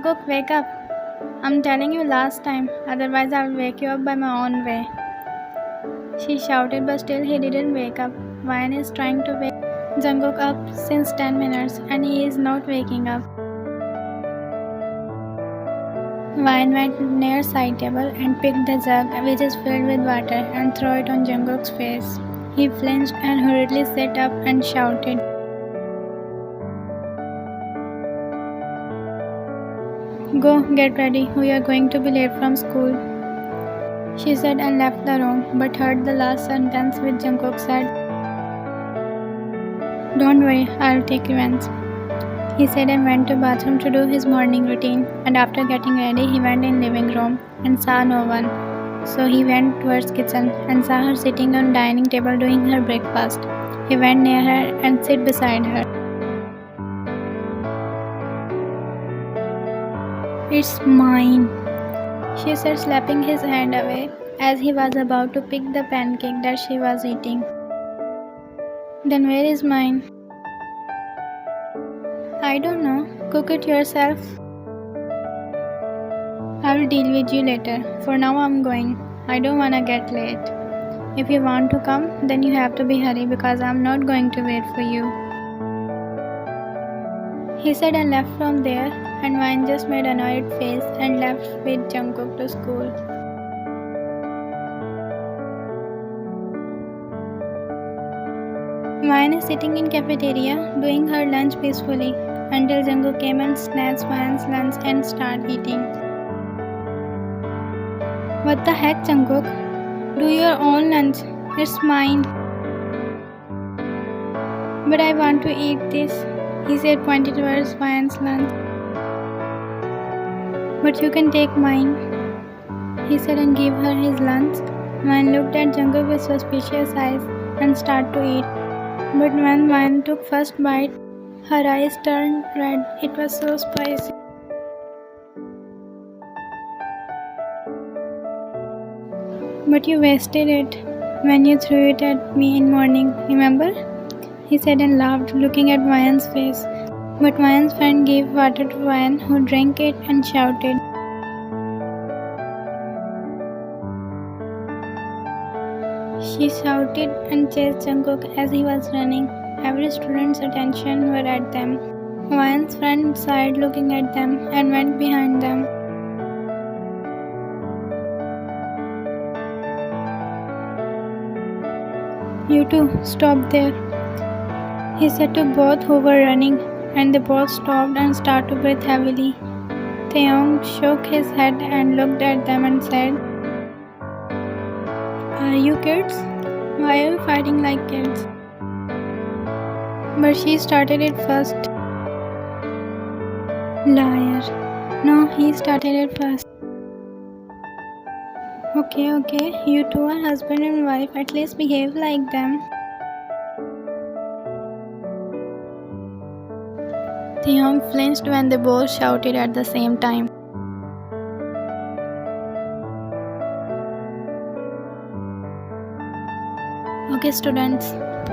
Jungkook, wake up. I'm telling you last time, otherwise I'll wake you up by my own way. She shouted, but still he didn't wake up. Ryan is trying to wake Jungkook up since 10 minutes and he is not waking up. Ryan went near side table and picked the jug which is filled with water and threw it on Jungkook's face. He flinched and hurriedly sat up and shouted, "Go, get ready, we are going to be late from school." She said and left the room, but heard the last sentence which Jungkook said, "Don't worry, I'll take revenge." He said and went to bathroom to do his morning routine, and after getting ready he went in living room and saw no one. So he went towards kitchen and saw her sitting on dining table doing her breakfast. He went near her and sit beside her. "It's mine," she said, slapping his hand away as he was about to pick the pancake that she was eating. "Then where is mine?" "I don't know. Cook it yourself." "I'll deal with you later. For now I'm going. I don't wanna get late. If you want to come, then you have to be hurry because I'm not going to wait for you." He said and left from there, and Ryan just made an annoyed face and left with Jungkook to school. Ryan is sitting in cafeteria doing her lunch peacefully until Jungkook came and snatched Ryan's lunch and started eating. "What the heck, Jungkook? Do your own lunch. It's mine." "But I want to eat this," he said, pointing towards Ryan's lunch. "But you can take mine," he said and gave her his lunch. Ryan looked at Jungkook with suspicious eyes and started to eat. But when Ryan took first bite, her eyes turned red. It was so spicy. "But you wasted it when you threw it at me in morning, remember?" he said and laughed, looking at Ryan's face. But Ryan's friend gave water to Ryan, who drank it and shouted. She shouted and chased Jungkook as he was running. Every student's attention were at them. Ryan's friend sighed looking at them and went behind them. "You two, stop there," he said to both who were running, and they both stopped and started to breathe heavily. Taeyong shook his head and looked at them and said, "Are you kids? Why are you fighting like kids?" "But she started it first." "Liar. No, he started it first." Okay, you two are husband and wife, at least behave like them." Taeyong flinched when they both shouted at the same time. "Okay students,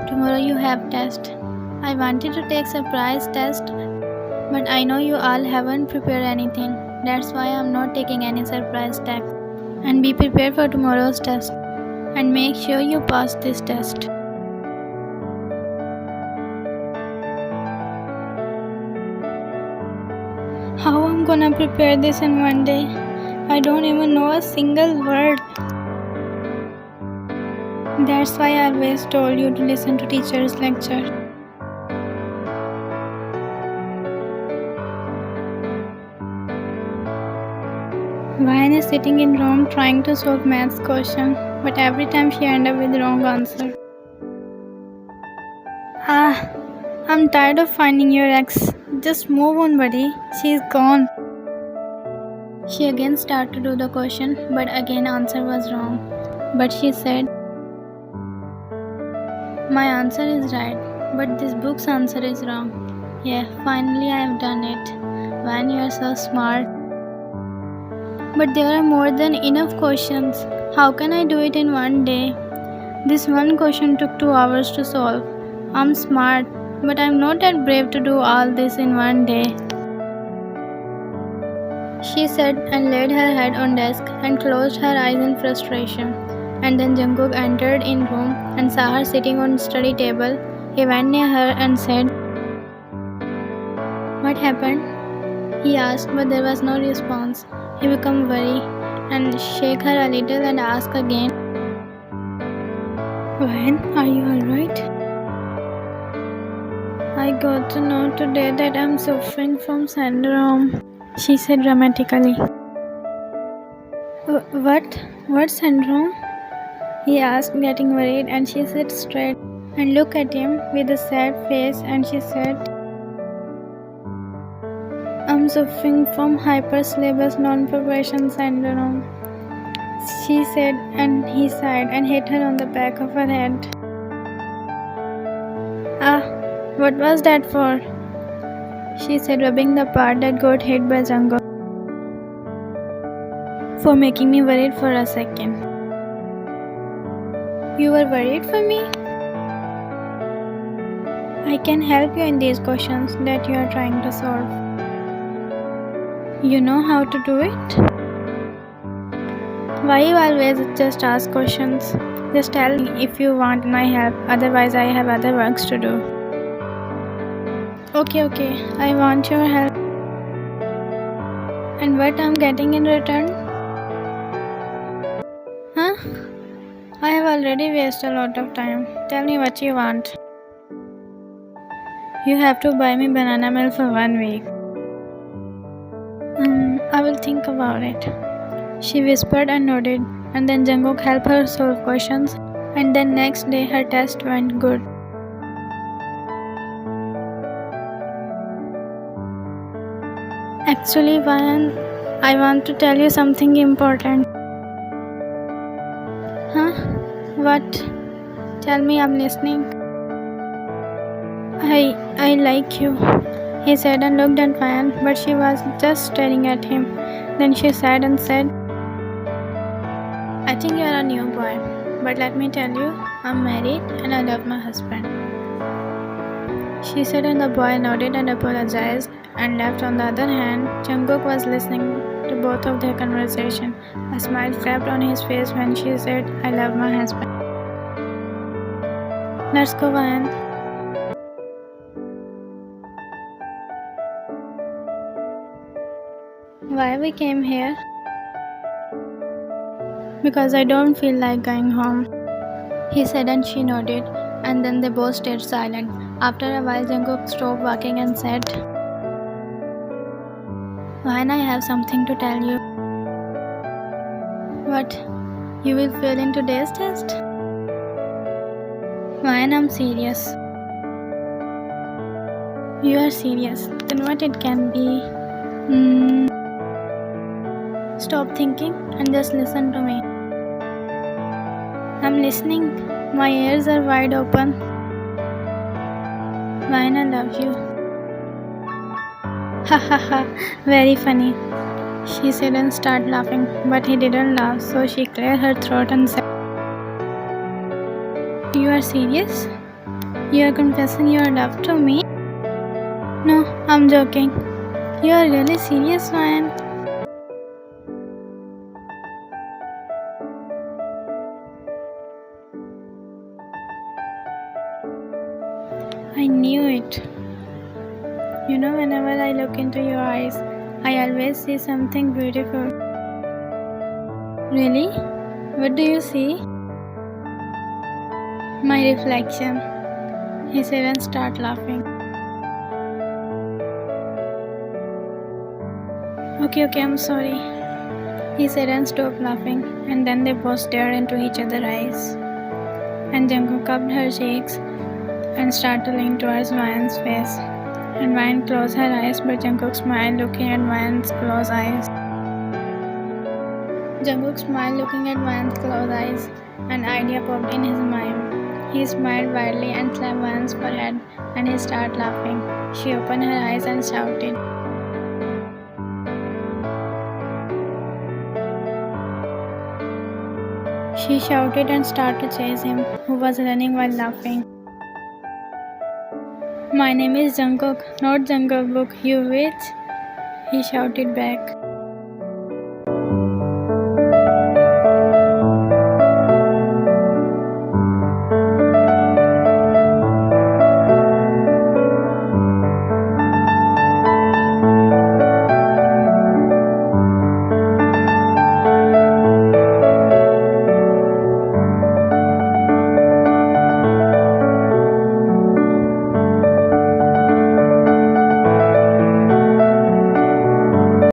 tomorrow you have test. I wanted to take surprise test, but I know you all haven't prepared anything. That's why I'm not taking any surprise test. And be prepared for tomorrow's test. And make sure you pass this test." "How I'm gonna prepare this in one day? I don't even know a single word." "That's why I always told you to listen to teacher's lecture." Ryan is sitting in room trying to solve maths question, but every time she ends up with the wrong answer. I'm tired of finding your ex. Just move on, buddy. She's gone." She again started to do the question, but again answer was wrong. But she said, "My answer is right, but this book's answer is wrong. Yeah, finally I have done it. Ryan, you are so smart. But there are more than enough questions. How can I do it in one day? This one question took 2 hours to solve. I'm smart, but I'm not that brave to do all this in one day." she said and laid her head on desk and closed her eyes in frustration. And then Jungkook entered in room and saw her sitting on study table. He went near her and said, "What happened?" He asked, but there was no response. He became worried and shook her a little and asked again, "When are you alright?" "I got to know today that I'm suffering from syndrome," she said dramatically. What? What syndrome?" he asked, getting worried, and she sat straight and looked at him with a sad face and she said, "I'm suffering from hypersyllabus non-progression syndrome," she said, and he sighed and hit her on the back of her head. "Ah, what was that for?" she said, rubbing the part that got hit by Jungkook. "For making me worried for a second." "You were worried for me?" "I can help you in these questions that you are trying to solve." "You know how to do it?" "Why you always just ask questions? Just tell me if you want my help, otherwise I have other works to do." Okay, I want your help." "And what I'm getting in return?" "Huh? I have already wasted a lot of time. Tell me what you want." "You have to buy me banana milk for 1 week." I will think about it," she whispered and nodded, and then Jungkook helped her solve questions, and then next day her test went good. "Actually, Vayan, I want to tell you something important." "Huh? What? Tell me, I'm listening." I like you," he said and looked at Vayan, but she was just staring at him. Then she sighed and said, "I think you are a new boy, but let me tell you, I'm married and I love my husband." She said, and the boy nodded and apologized and left. On the other hand, Jungkook was listening to both of their conversation. A smile crept on his face when she said, "I love my husband." "Let's go, Vayan." "Why we came here?" "Because I don't feel like going home," he said, and she nodded, and then they both stayed silent. After a while, Jungkook stopped walking and said, "Vayan, I have something to tell you." "What? You will fail in today's test?" "Vayan, I'm serious." "You are serious? Then what it can be?" Stop thinking and just listen to me." "I'm listening. My ears are wide open." "Vayan, I love you." "Ha ha ha, very funny," she said and started laughing, but he didn't laugh, so she cleared her throat and said, "You are serious? You are confessing your love to me?" "No, I'm joking." "You are really serious, Vayan?" "I knew it. You know, whenever I look into your eyes, I always see something beautiful." "Really? What do you see?" "My reflection," he said and started laughing. Okay, I'm sorry," he said and stopped laughing, and then they both stared into each other's eyes. And Jungkook cupped her cheeks and started to lean towards Vayan's face. And Vayan closed her eyes, but Jungkook smiled, looking at Vayan's closed eyes. Jungkook smiled, looking at Vayan's closed eyes. An idea popped in his mind. He smiled widely and slapped Vayan's forehead, and he started laughing. She opened her eyes and shouted. She shouted and started to chase him, who was running while laughing. "My name is Jungkook, not Jungle Book, you witch," he shouted back.